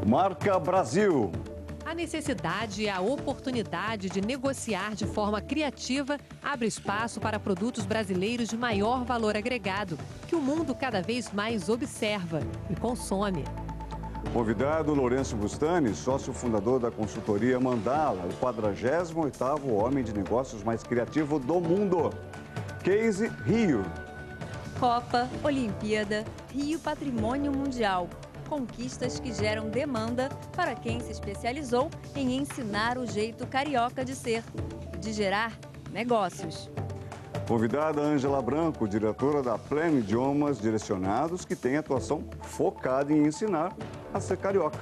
Marca Brasil. A necessidade e a oportunidade de negociar de forma criativa abre espaço para produtos brasileiros de maior valor agregado, que o mundo cada vez mais observa e consome. Convidado Lourenço Bustani, sócio fundador da consultoria Mandala, o 48º homem de negócios mais criativo do mundo. Case Rio. Copa, Olimpíada, Rio Patrimônio Mundial. Conquistas que geram demanda para quem se especializou em ensinar o jeito carioca de ser e de gerar negócios. Convidada Ângela Branco, diretora da Pleno Idiomas Direcionados, que tem atuação focada em ensinar a ser carioca.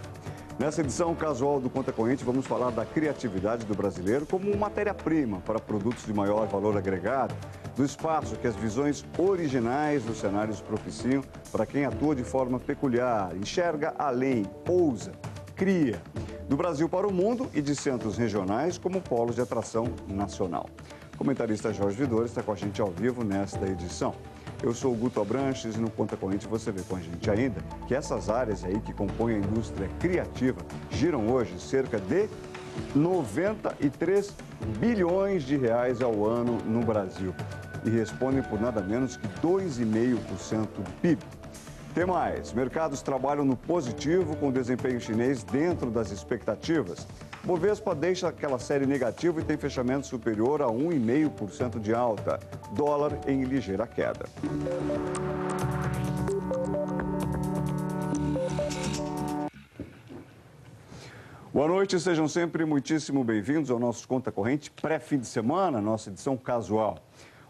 Nessa edição casual do Conta Corrente, vamos falar da criatividade do brasileiro como matéria-prima para produtos de maior valor agregado, do espaço que as visões originais dos cenários propiciam para quem atua de forma peculiar, enxerga além, ousa, cria. Do Brasil para o mundo e de centros regionais como polos de atração nacional. O comentarista Jorge Vidor está com a gente ao vivo nesta edição. Eu sou o Guto Abranches e no Conta Corrente você vê com a gente ainda que essas áreas aí que compõem a indústria criativa giram hoje cerca de 93 bilhões de reais ao ano no Brasil e respondem por nada menos que 2,5% do PIB. Tem mais, mercados trabalham no positivo com o desempenho chinês dentro das expectativas. Bovespa deixa aquela série negativa e tem fechamento superior a 1,5% de alta. Dólar em ligeira queda. Boa noite, sejam sempre muitíssimo bem-vindos ao nosso Conta Corrente pré-fim de semana, nossa edição casual.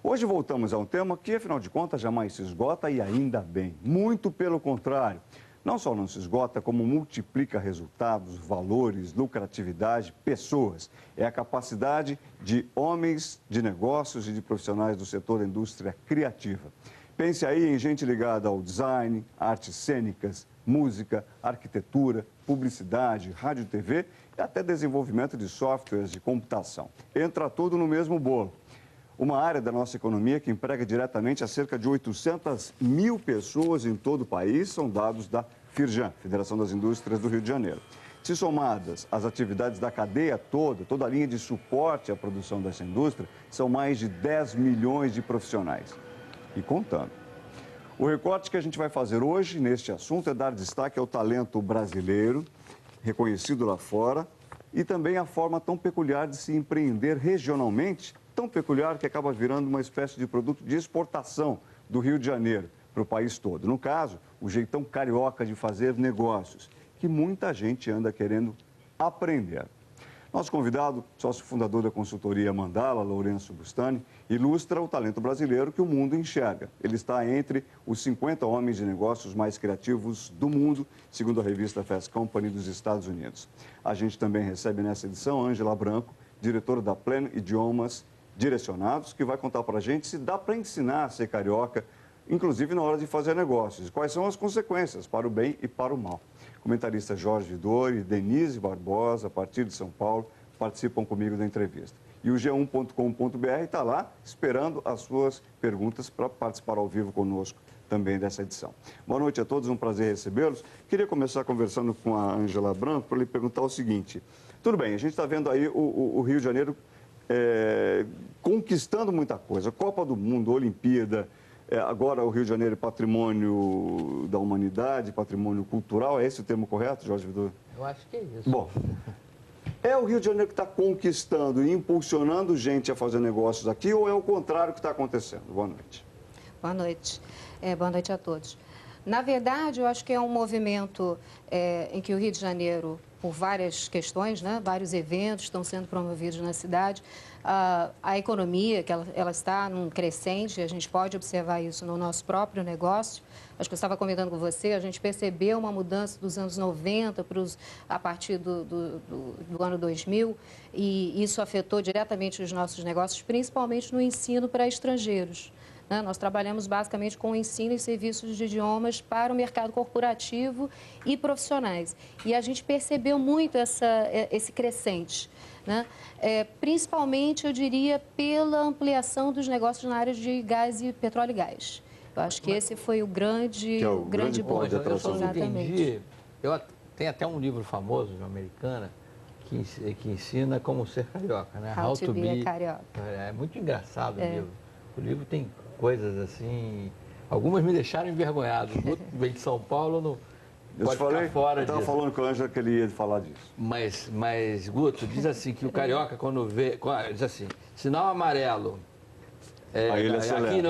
Hoje voltamos a um tema que, afinal de contas, jamais se esgota e ainda bem. Muito pelo contrário. Não só não se esgota, como multiplica resultados, valores, lucratividade, pessoas. É a capacidade de homens de negócios e de profissionais do setor da indústria criativa. Pense aí em gente ligada ao design, artes cênicas, música, arquitetura, publicidade, rádio e TV e até desenvolvimento de softwares de computação. Entra tudo no mesmo bolo. Uma área da nossa economia que emprega diretamente a cerca de 800 mil pessoas em todo o país, são dados da Firjan, Federação das Indústrias do Rio de Janeiro. Se somadas as atividades da cadeia toda a linha de suporte à produção dessa indústria, são mais de 10 milhões de profissionais. E contando. O recorte que a gente vai fazer hoje neste assunto é dar destaque ao talento brasileiro, reconhecido lá fora, e também a forma tão peculiar de se empreender regionalmente, tão peculiar que acaba virando uma espécie de produto de exportação do Rio de Janeiro para o país todo. No caso, o jeitão carioca de fazer negócios, que muita gente anda querendo aprender. Nosso convidado, sócio fundador da consultoria Mandala, Lourenço Bustani, ilustra o talento brasileiro que o mundo enxerga. Ele está entre os 50 homens de negócios mais criativos do mundo, segundo a revista Fast Company dos Estados Unidos. A gente também recebe nessa edição Ângela Branco, diretora da Pleno Idiomas Direcionados, que vai contar para a gente se dá para ensinar a ser carioca, inclusive na hora de fazer negócios. Quais são as consequências para o bem e para o mal. Comentarista Jorge Vidor e Denise Barbosa, a partir de São Paulo, participam comigo da entrevista. E o G1.com.br está lá esperando as suas perguntas para participar ao vivo conosco também dessa edição. Boa noite a todos, um prazer recebê-los. Queria começar conversando com a Ângela Branco para lhe perguntar o seguinte. Tudo bem, a gente está vendo aí o Rio de Janeiro conquistando muita coisa. Copa do Mundo, Olimpíada, agora o Rio de Janeiro é patrimônio da humanidade, patrimônio cultural, é esse o termo correto, Jorge Vidor? Eu acho que é isso. Bom, é o Rio de Janeiro que está conquistando e impulsionando gente a fazer negócios aqui ou é o contrário que está acontecendo? Boa noite. Boa noite. Boa noite a todos. Na verdade, eu acho que é um movimento em que o Rio de Janeiro, por várias questões, né, vários eventos estão sendo promovidos na cidade, a economia, que ela está num crescente, a gente pode observar isso no nosso próprio negócio. Acho que eu estava comentando com você, a gente percebeu uma mudança dos anos 90 a partir do ano 2000, e isso afetou diretamente os nossos negócios, principalmente no ensino para estrangeiros. Nós trabalhamos basicamente com ensino e serviços de idiomas para o mercado corporativo e profissionais. E a gente percebeu muito esse crescente, né? Principalmente, eu diria, pela ampliação dos negócios na área de gás e petróleo e gás. Eu acho que esse foi o grande ponto de atração. Eu só não entendi. Tem até um livro famoso de uma americana que ensina como ser carioca, né? How to be a carioca. É muito engraçado o livro. O livro tem coisas assim... Algumas me deixaram envergonhado. Outro vem de São Paulo, não pode ficar fora disso. Eu estava falando com o Ângelo que ele ia falar disso. Mas, Guto, diz assim que o carioca, quando vê... Diz assim, sinal amarelo... Aí ele acelera. Aqui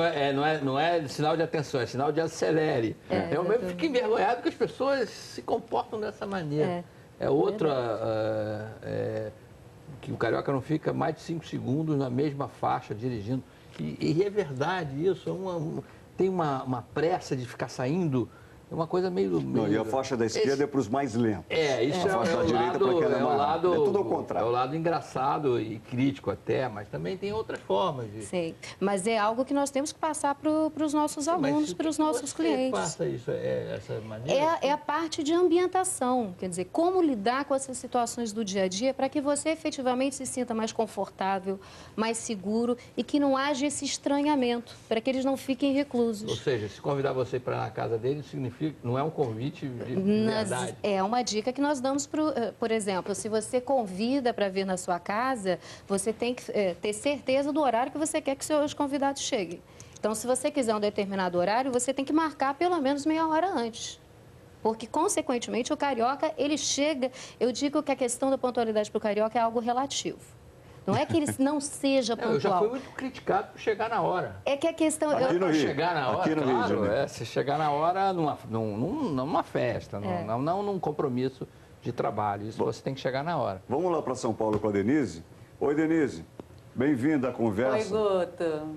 não é sinal de atenção, é sinal de acelere. Eu mesmo fico envergonhado que as pessoas se comportam dessa maneira. Que o carioca não fica mais de 5 segundos na mesma faixa dirigindo. E é verdade isso, tem uma pressa de ficar saindo. É uma coisa meio... Não, e a faixa da esquerda é para os mais lentos. Isso a faixa da direita para quem é mais rápido. É tudo ao contrário. É o lado engraçado e crítico até, mas também tem outras formas de... Sim, mas é algo que nós temos que passar para os nossos alunos, para os nossos clientes. Passa isso, essa maneira? É a parte de ambientação, quer dizer, como lidar com essas situações do dia a dia para que você efetivamente se sinta mais confortável, mais seguro e que não haja esse estranhamento, para que eles não fiquem reclusos. Ou seja, se convidar você para ir na casa deles, significa não é um convite de verdade. É uma dica que nós damos, por exemplo, se você convida para vir na sua casa, você tem que ter certeza do horário que você quer que seus convidados cheguem. Então, se você quiser um determinado horário, você tem que marcar pelo menos meia hora antes. Porque, consequentemente, o carioca, ele chega... Eu digo que a questão da pontualidade para o carioca é algo relativo. Não é que ele não seja pontual. Eu já fui muito criticado por chegar na hora. É que a questão... Aqui no Rio. Chegar na hora, aqui no claro, Rio, se chegar na hora numa festa, não num compromisso de trabalho. Isso você tem que chegar na hora. Vamos lá para São Paulo com a Denise. Oi, Denise. Bem-vinda à conversa. Oi, Guto.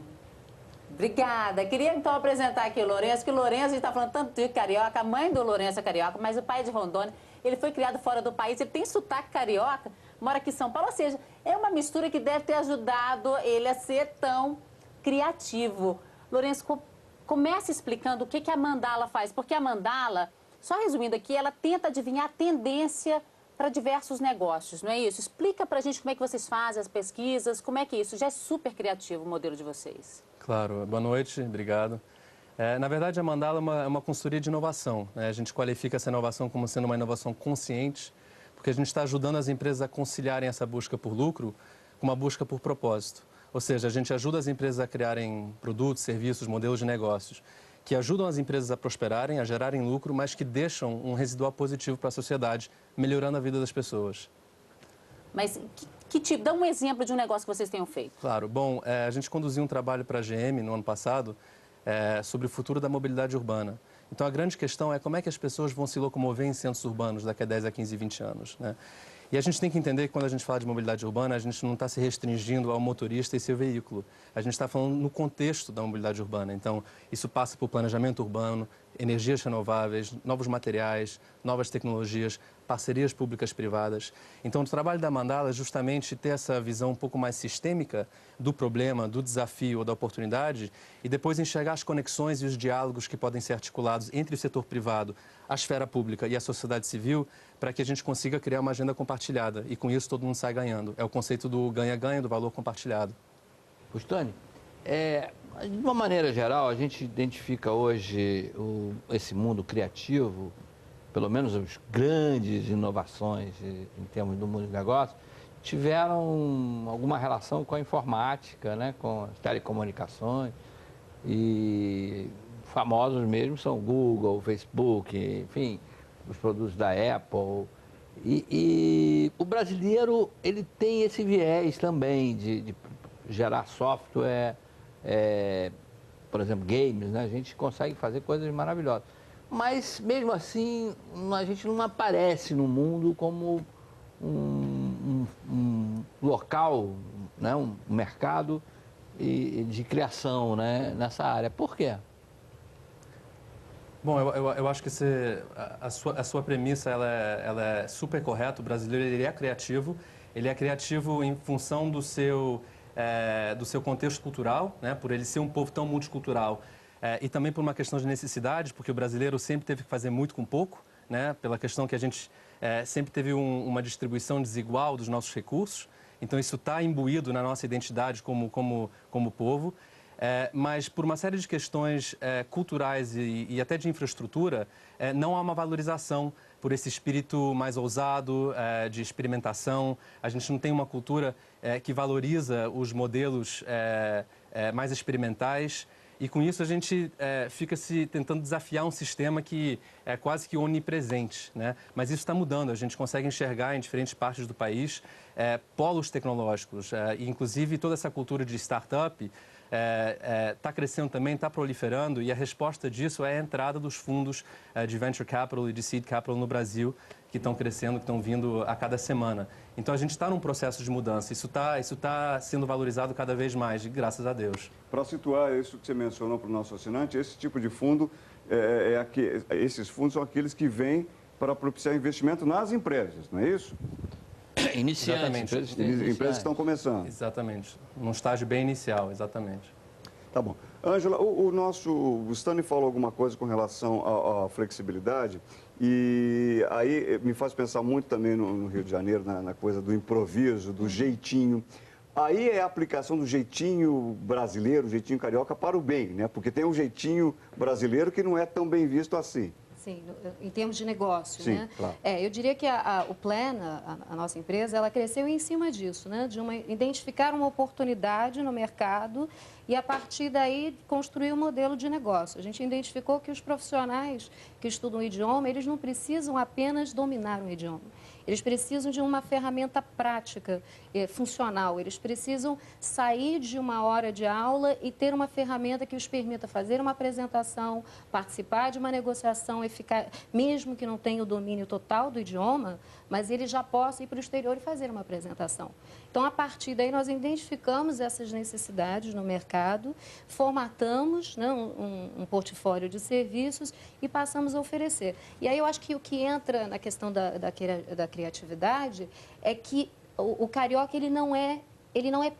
Obrigada. Queria, então, apresentar aqui o Lourenço, que o Lourenço, a gente está falando tanto de carioca, a mãe do Lourenço é carioca, mas o pai é de Rondônia. Ele foi criado fora do país, ele tem sotaque carioca, mora aqui em São Paulo, ou seja, é uma mistura que deve ter ajudado ele a ser tão criativo. Lourenço, comece explicando o que a mandala faz, porque a mandala, só resumindo aqui, ela tenta adivinhar a tendência para diversos negócios, não é isso? Explica para a gente como é que vocês fazem as pesquisas, como é que é isso? Já é super criativo o modelo de vocês. Claro, boa noite, obrigado. Na verdade, a Mandala é uma consultoria de inovação, né? A gente qualifica essa inovação como sendo uma inovação consciente, porque a gente está ajudando as empresas a conciliarem essa busca por lucro com uma busca por propósito. Ou seja, a gente ajuda as empresas a criarem produtos, serviços, modelos de negócios que ajudam as empresas a prosperarem, a gerarem lucro, mas que deixam um residual positivo para a sociedade, melhorando a vida das pessoas. Mas que tipo? Dá um exemplo de um negócio que vocês tenham feito. Claro. Bom, a gente conduziu um trabalho para a GM no ano passado sobre o futuro da mobilidade urbana. Então, a grande questão é como é que as pessoas vão se locomover em centros urbanos daqui a 10, a 15, 20 anos, né? E a gente tem que entender que quando a gente fala de mobilidade urbana, a gente não está se restringindo ao motorista e seu veículo. A gente está falando no contexto da mobilidade urbana. Então, isso passa por planejamento urbano, energias renováveis, novos materiais, novas tecnologias, parcerias públicas-privadas. Então, o trabalho da Mandala é justamente ter essa visão um pouco mais sistêmica do problema, do desafio ou da oportunidade e depois enxergar as conexões e os diálogos que podem ser articulados entre o setor privado, a esfera pública e a sociedade civil para que a gente consiga criar uma agenda compartilhada e com isso todo mundo sai ganhando. É o conceito do ganha-ganha, do valor compartilhado. Pustoni, de uma maneira geral, a gente identifica hoje esse mundo criativo, pelo menos as grandes inovações em termos do mundo de negócios, tiveram alguma relação com a informática, né, com as telecomunicações e famosos mesmo são o Google, o Facebook, enfim, os produtos da Apple. E o brasileiro, ele tem esse viés também de gerar software, por exemplo, games, né? A gente consegue fazer coisas maravilhosas. Mas, mesmo assim, a gente não aparece no mundo como um local, né? Um mercado de criação, né? Nessa área. Por quê? Bom, eu acho que a sua premissa ela é super correta. O brasileiro ele é criativo em função do seu contexto cultural, né? Por ele ser um povo tão multicultural. E também por uma questão de necessidade, porque o brasileiro sempre teve que fazer muito com pouco, né? Pela questão que a gente sempre teve uma distribuição desigual dos nossos recursos. Então, isso está imbuído na nossa identidade como povo. Mas por uma série de questões culturais e até de infraestrutura, não há uma valorização por esse espírito mais ousado, de experimentação. A gente não tem uma cultura que valoriza os modelos mais experimentais. E com isso a gente fica se tentando desafiar um sistema que é quase que onipresente, né? Mas isso está mudando, a gente consegue enxergar em diferentes partes do país polos tecnológicos, e inclusive toda essa cultura de startup está crescendo também, está proliferando, e a resposta disso é a entrada dos fundos de venture capital e de seed capital no Brasil, que estão crescendo, que estão vindo a cada semana. Então a gente está num processo de mudança, isso tá sendo valorizado cada vez mais, graças a Deus. Para situar isso que você mencionou para o nosso assinante, esse tipo de fundo, esses fundos são aqueles que vêm para propiciar investimento nas empresas, não é isso? Inicialmente. Empresas que estão começando. Exatamente, num estágio bem inicial, exatamente. Tá bom. Ângela, o Stanley falou alguma coisa com relação à flexibilidade e aí me faz pensar muito também no Rio de Janeiro, na coisa do improviso, do jeitinho. Aí é a aplicação do jeitinho brasileiro, o jeitinho carioca para o bem, né? Porque tem um jeitinho brasileiro que não é tão bem visto assim. Sim, em termos de negócio, sim, né? Claro. Eu diria que o Plena, a nossa empresa, ela cresceu em cima disso, né? Identificar uma oportunidade no mercado e, a partir daí, construir um modelo de negócio. A gente identificou que os profissionais que estudam o idioma, eles não precisam apenas dominar o idioma. Eles precisam de uma ferramenta prática, funcional. Eles precisam sair de uma hora de aula e ter uma ferramenta que os permita fazer uma apresentação, participar de uma negociação eficaz, mesmo que não tenha o domínio total do idioma, mas ele já possa ir para o exterior e fazer uma apresentação. Então, a partir daí, nós identificamos essas necessidades no mercado, formatamos, né, um portfólio de serviços e passamos a oferecer. E aí eu acho que o que entra na questão da criatividade é que o carioca ele não é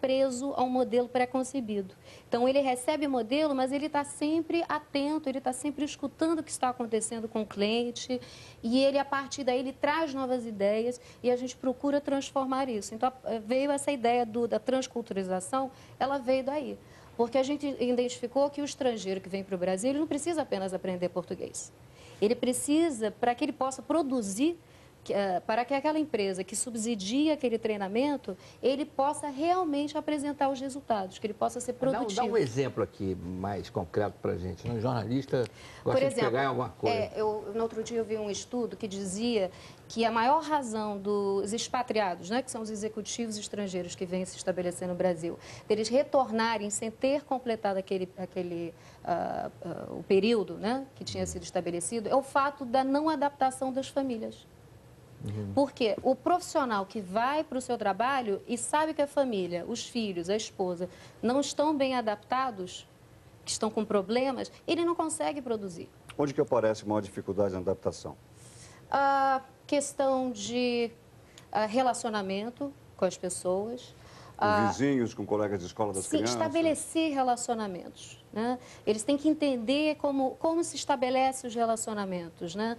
preso a um modelo pré-concebido. Então, ele recebe o modelo, mas ele está sempre atento, ele está sempre escutando o que está acontecendo com o cliente e ele, a partir daí, ele traz novas ideias e a gente procura transformar isso. Então, veio essa ideia da transculturização, ela veio daí. Porque a gente identificou que o estrangeiro que vem para o Brasil, ele não precisa apenas aprender português. Ele precisa, para que ele possa produzir, para que aquela empresa que subsidia aquele treinamento, ele possa realmente apresentar os resultados, que ele possa ser produtivo. Dá um exemplo aqui mais concreto para a gente. Um jornalista gosta de pegar em alguma coisa. No outro dia eu vi um estudo que dizia que a maior razão dos expatriados, né, que são os executivos estrangeiros que vêm se estabelecer no Brasil, deles retornarem sem ter completado o período, né, que tinha sido estabelecido, é o fato da não adaptação das famílias. Porque o profissional que vai para o seu trabalho e sabe que a família, os filhos, a esposa, não estão bem adaptados, que estão com problemas, ele não consegue produzir. Onde que aparece maior dificuldade na adaptação? A questão de relacionamento com as pessoas. Com vizinhos, com colegas de escola das crianças? Estabelecer relacionamentos, né? Eles têm que entender como se estabelece os relacionamentos, né?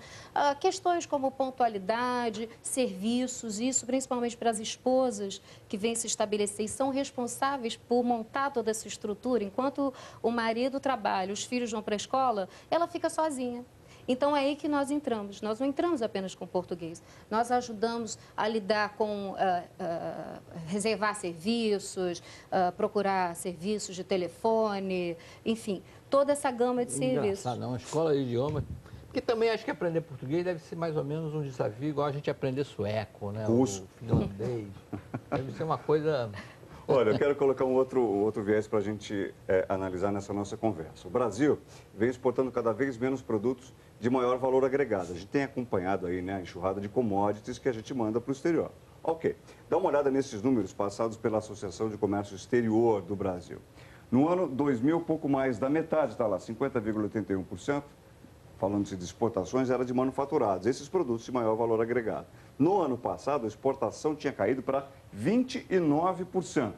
Questões como pontualidade, serviços, isso principalmente para as esposas que vêm se estabelecer e são responsáveis por montar toda essa estrutura. Enquanto o marido trabalha, os filhos vão para a escola, ela fica sozinha. Então, é aí que nós entramos. Nós não entramos apenas com português. Nós ajudamos a lidar com reservar serviços, procurar serviços de telefone, enfim, toda essa gama de serviços. Engraçado, não. Escola de idioma. Porque também acho que aprender português deve ser mais ou menos um desafio, igual a gente aprender sueco, né? Russo. O finlandês. Deve ser uma coisa... Olha, eu quero colocar um outro viés para a gente analisar nessa nossa conversa. O Brasil vem exportando cada vez menos produtos de maior valor agregado. A gente tem acompanhado aí, né, a enxurrada de commodities que a gente manda para o exterior. Ok, dá uma olhada nesses números passados pela Associação de Comércio Exterior do Brasil. No ano 2000, pouco mais da metade, está lá, 50,81%, falando-se de exportações, era de manufaturados, esses produtos de maior valor agregado. No ano passado, a exportação tinha caído para 29%.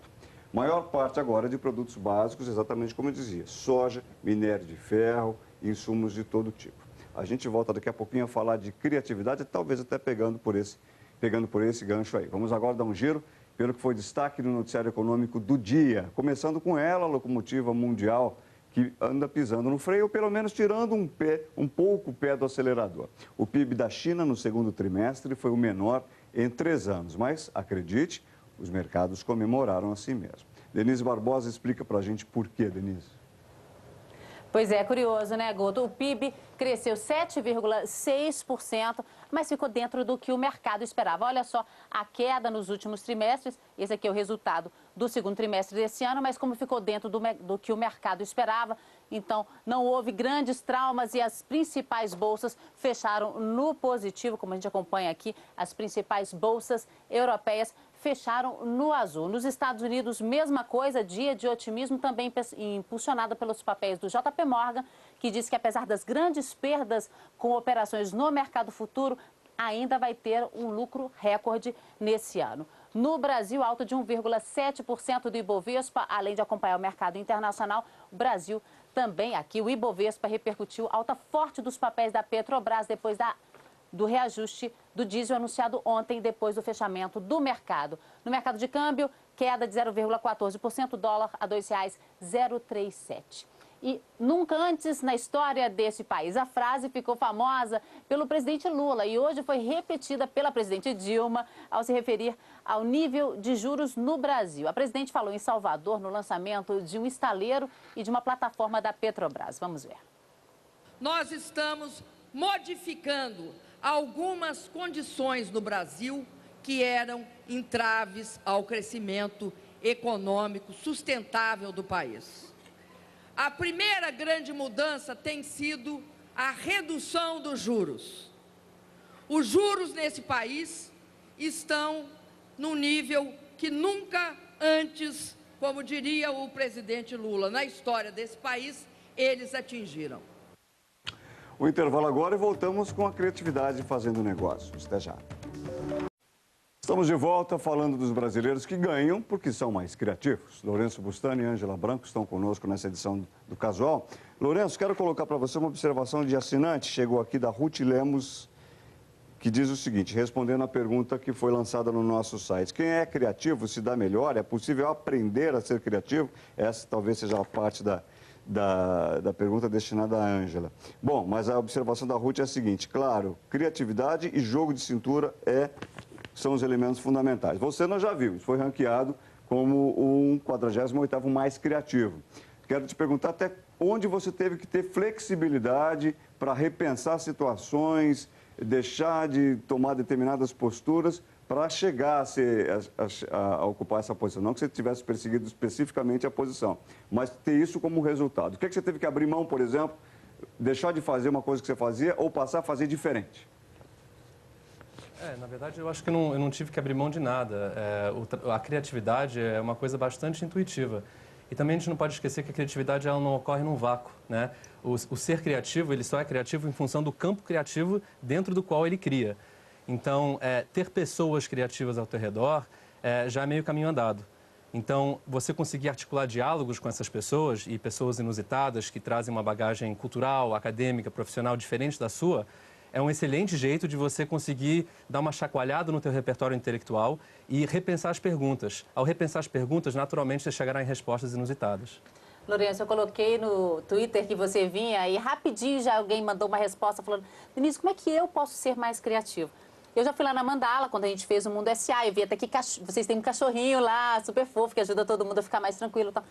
Maior parte agora de produtos básicos, exatamente como eu dizia, soja, minério de ferro, insumos de todo tipo. A gente volta daqui a pouquinho a falar de criatividade, talvez até pegando por esse gancho aí. Vamos agora dar um giro pelo que foi destaque no noticiário econômico do dia. Começando com ela, a locomotiva mundial, que anda pisando no freio, ou pelo menos tirando um pouco o pé do acelerador. O PIB da China no segundo trimestre foi o menor em 3 anos, mas, acredite, os mercados comemoraram assim mesmo. Denise Barbosa explica para a gente por quê, Denise. Pois é, curioso, né, Guto? O PIB cresceu 7,6%, mas ficou dentro do que o mercado esperava. Olha só, a queda nos últimos trimestres, esse aqui é o resultado do segundo trimestre desse ano, mas como ficou dentro do que o mercado esperava, então não houve grandes traumas e as principais bolsas fecharam no positivo, como a gente acompanha aqui, as principais bolsas europeias fecharam no azul. Nos Estados Unidos, mesma coisa, dia de otimismo também impulsionado pelos papéis do JP Morgan, que diz que apesar das grandes perdas com operações no mercado futuro, ainda vai ter um lucro recorde nesse ano. No Brasil, alta de 1,7% do Ibovespa, além de acompanhar o mercado internacional, o Brasil também aqui, o Ibovespa repercutiu alta forte dos papéis da Petrobras depois do reajuste do diesel anunciado ontem, depois do fechamento do mercado. No mercado de câmbio, queda de 0,14%, dólar a R$ 2,037. E nunca antes na história desse país, a frase ficou famosa pelo presidente Lula e hoje foi repetida pela presidente Dilma ao se referir ao nível de juros no Brasil. A presidente falou em Salvador no lançamento de um estaleiro e de uma plataforma da Petrobras. Vamos ver. Nós estamos modificando algumas condições no Brasil que eram entraves ao crescimento econômico sustentável do país. A primeira grande mudança tem sido a redução dos juros. Os juros nesse país estão num nível que nunca antes, como diria o presidente Lula, na história desse país, eles atingiram. O intervalo agora e voltamos com a criatividade fazendo negócios. Até já. Estamos de volta falando dos brasileiros que ganham porque são mais criativos. Lourenço Bustani e Ângela Branco estão conosco nessa edição do Casual. Lourenço, quero colocar para você uma observação de assinante. Chegou aqui da Ruth Lemos, que diz o seguinte, respondendo à pergunta que foi lançada no nosso site. Quem é criativo se dá melhor? É possível aprender a ser criativo? Essa talvez seja a parte da pergunta destinada à Ângela. Bom, mas a observação da Ruth é a seguinte, claro, criatividade e jogo de cintura são os elementos fundamentais. Você nós já vimos, foi ranqueado como o 48º mais criativo. Quero te perguntar até onde você teve que ter flexibilidade para repensar situações, deixar de tomar determinadas posturas para chegar a ocupar essa posição. Não que você tivesse perseguido especificamente a posição, mas ter isso como resultado. O que é que você teve que abrir mão, por exemplo, deixar de fazer uma coisa que você fazia ou passar a fazer diferente? Na verdade, eu acho que eu não tive que abrir mão de nada. A criatividade é uma coisa bastante intuitiva. E também a gente não pode esquecer que a criatividade ela não ocorre num vácuo, né? O ser criativo, ele só é criativo em função do campo criativo dentro do qual ele cria. Então, ter pessoas criativas ao teu redor já é meio caminho andado. Então, você conseguir articular diálogos com essas pessoas e pessoas inusitadas que trazem uma bagagem cultural, acadêmica, profissional diferente da sua, é um excelente jeito de você conseguir dar uma chacoalhada no teu repertório intelectual e repensar as perguntas. Ao repensar as perguntas, naturalmente, você chegará em respostas inusitadas. Lourenço, eu coloquei no Twitter que você vinha e rapidinho já alguém mandou uma resposta falando, Denise, como é que eu posso ser mais criativo? Eu já fui lá na Mandala, quando a gente fez o Mundo S.A., eu vi até que vocês têm um cachorrinho lá, super fofo, que ajuda todo mundo a ficar mais tranquilo e tal.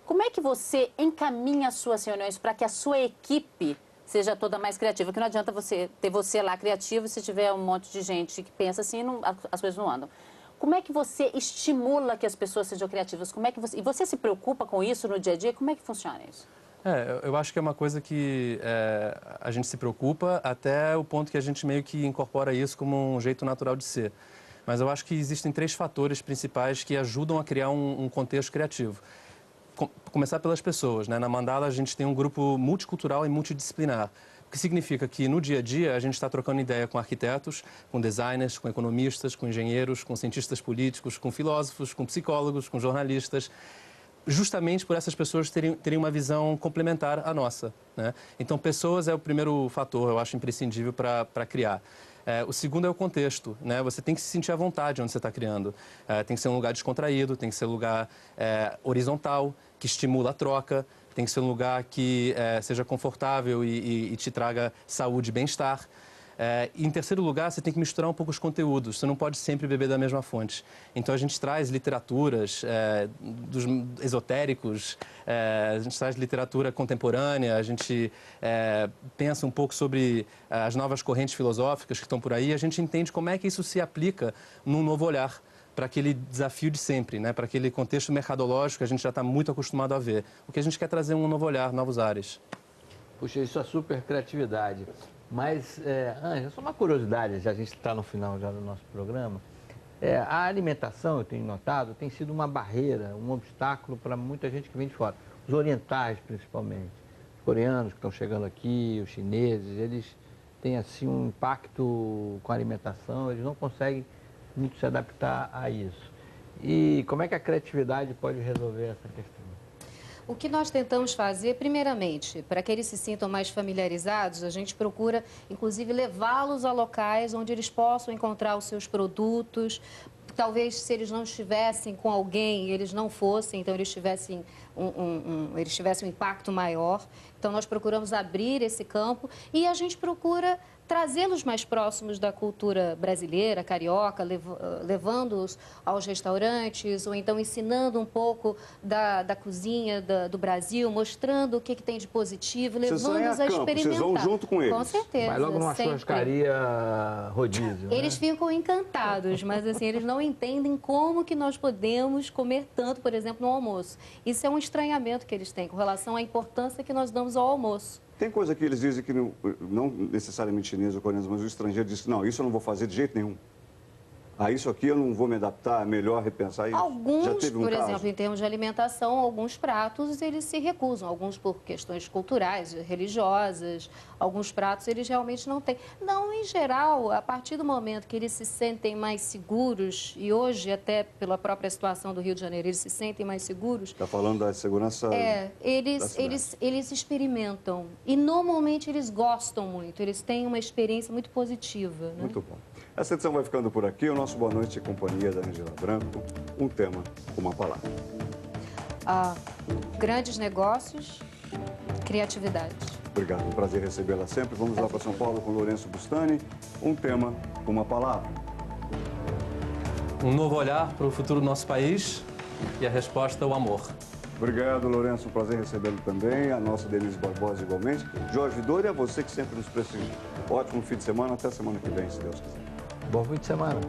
Como é que você encaminha as suas reuniões para que a sua equipe seja toda mais criativa? Porque não adianta ter você lá criativo se tiver um monte de gente que pensa assim, as coisas não andam. Como é que você estimula que as pessoas sejam criativas? E você se preocupa com isso no dia a dia? Como é que funciona isso? Eu acho que é uma coisa que a gente se preocupa até o ponto que a gente meio que incorpora isso como um jeito natural de ser. Mas eu acho que existem 3 fatores principais que ajudam a criar um contexto criativo. Começar pelas pessoas, né? Na Mandala a gente tem um grupo multicultural e multidisciplinar, o que significa que no dia a dia a gente está trocando ideia com arquitetos, com designers, com economistas, com engenheiros, com cientistas políticos, com filósofos, com psicólogos, com jornalistas. justamente por essas pessoas terem uma visão complementar à nossa, né? Então, pessoas é o primeiro fator, eu acho, imprescindível para criar. O segundo é o contexto, né? Você tem que se sentir à vontade onde você está criando. Tem que ser um lugar descontraído, tem que ser um lugar horizontal, que estimula a troca, tem que ser um lugar que seja confortável e te traga saúde e bem-estar. Em terceiro lugar, você tem que misturar um pouco os conteúdos, você não pode sempre beber da mesma fonte. Então, a gente traz literaturas dos esotéricos, a gente traz literatura contemporânea, a gente pensa um pouco sobre as novas correntes filosóficas que estão por aí, a gente entende como é que isso se aplica num novo olhar para aquele desafio de sempre, né? Para aquele contexto mercadológico que a gente já está muito acostumado a ver. O que a gente quer trazer é um novo olhar, novos ares. Puxa, isso é super criatividade. Mas, Ângela, só uma curiosidade, já a gente está no final já do nosso programa. A alimentação, eu tenho notado, tem sido uma barreira, um obstáculo para muita gente que vem de fora. Os orientais, principalmente. Os coreanos que estão chegando aqui, os chineses, eles têm, assim, um impacto com a alimentação, eles não conseguem muito se adaptar a isso. E como é que a criatividade pode resolver essa questão? O que nós tentamos fazer, primeiramente, para que eles se sintam mais familiarizados, a gente procura, inclusive, levá-los a locais onde eles possam encontrar os seus produtos. Talvez, se eles não estivessem com alguém, eles não fossem, então eles tivessem um impacto maior. Então, nós procuramos abrir esse campo e a gente procura trazê-los mais próximos da cultura brasileira, carioca, levando-os aos restaurantes, ou então ensinando um pouco da cozinha do Brasil, mostrando o que tem de positivo, levando-os a experimentar. Vocês vão junto com eles? Com certeza. Vai logo numa churrascaria rodízio, né? Eles ficam encantados, mas assim, eles não entendem como que nós podemos comer tanto, por exemplo, no almoço. Isso é um estranhamento que eles têm com relação à importância que nós damos ao almoço. Tem coisa que eles dizem que não necessariamente chineses ou coreanos, mas o estrangeiro diz, não, isso eu não vou fazer de jeito nenhum. Isso aqui eu não vou me adaptar, é melhor repensar isso. Alguns, já teve por caso? exemplo, em termos de alimentação, alguns pratos eles se recusam, alguns por questões culturais, religiosas, alguns pratos eles realmente não têm. Não, em geral, a partir do momento que eles se sentem mais seguros, e hoje até pela própria situação do Rio de Janeiro, eles se sentem mais seguros. Está falando da segurança eles experimentam e normalmente eles gostam muito, eles têm uma experiência muito positiva. Né? Muito bom. Essa edição vai ficando por aqui. O nosso Boa Noite em companhia da Ângela Branco. Um tema, uma palavra. Grandes negócios, criatividade. Obrigado, um prazer recebê-la sempre. Vamos lá para São Paulo com Lourenço Bustani. Um tema, uma palavra. Um novo olhar para o futuro do nosso país e a resposta é o amor. Obrigado, Lourenço. Um prazer recebê-lo também. A nossa Denise Barbosa, igualmente. Jorge Dória, você que sempre nos prestigia. Ótimo fim de semana. Até semana que vem, se Deus quiser. Bom fim de semana.